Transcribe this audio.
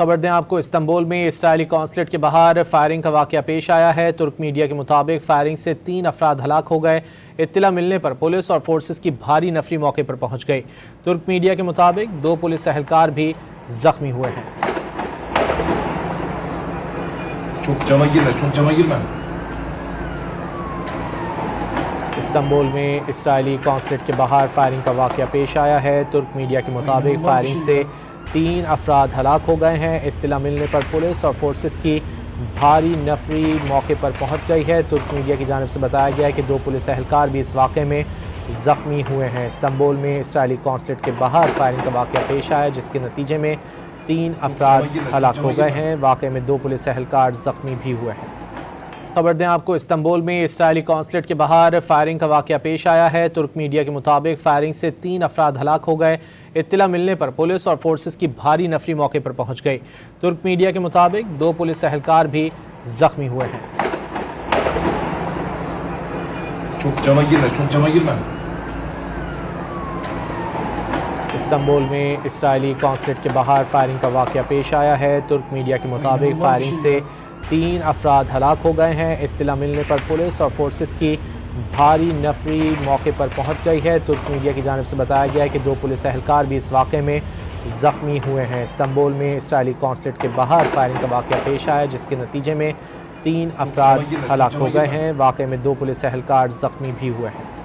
खबर दें आपको, इस्तांबुल में इस्राइली कॉन्सुलेट के बाहर फायरिंग का वाकया पेश आया है। तुर्क मीडिया के मुताबिक फायरिंग से 3 अफराद हलाक हो गए। इत्तला मिलने पर पुलिस और फोर्सेस की भारी नफरी मौके पर पहुंच गई। तुर्क मीडिया के मुताबिक 2 पुलिस एहलकार भी जख्मी हुए हैं। इस्तांबुल में इस्राइली कॉन्सुलेट के बाहर फायरिंग का वाकया पेश आया है। तुर्क मीडिया के मुताबिक फायरिंग से 3 अफराद हलाक हो गए हैं। इत्तला मिलने पर पुलिस और फोर्सेस की भारी नफरी मौके पर पहुंच गई है। तुर्क मीडिया की जानिब से बताया गया है कि 2 पुलिस एहलकार भी इस वाक़े में ज़ख्मी हुए हैं। इस्तांबुल में इस्राइली कॉन्सुलेट के बाहर फायरिंग का वाकया पेश आया, जिसके नतीजे में 3 अफराद हलाक हो गए हैं। वाक़े में 2 पुलिस एहलकार ज़ख्मी भी हुए हैं। खबर दें आपको, इस्तांबुल में इस्राइली कॉन्सुलेट के बाहर फायरिंग का वाकया पेश आया है। तुर्क मीडिया के मुताबिक फायरिंग से 3 अफराद हलाक हो गए। इत्तला मिलने पर पुलिस और फोर्सेस की भारी नफरी मौके पर पहुंच गई। तुर्क मीडिया के मुताबिक 2 पुलिस एहलकार भी जख्मी हुए हैं। इस्तांबुल में इस्राइली कॉन्सुलेट के बाहर फायरिंग का वाकया पेश आया है। तुर्क मीडिया के मुताबिक फायरिंग से 3 अफराद हलाक हो गए हैं। इत्तला मिलने पर पुलिस और फोर्सेस की भारी नफरी मौके पर पहुंच गई है। तुर्क मीडिया की जानिब से बताया गया है कि 2 पुलिस एहलकार भी इस वाक़े में ज़ख्मी हुए हैं। इस्तांबुल में इस्राइली कॉन्सुलेट के बाहर फायरिंग का वाकया पेश आया, जिसके नतीजे में 3 अफराद हलाक हो गए हैं। वाक़े में 2 पुलिस एहलकार ज़ख्मी भी हुए हैं।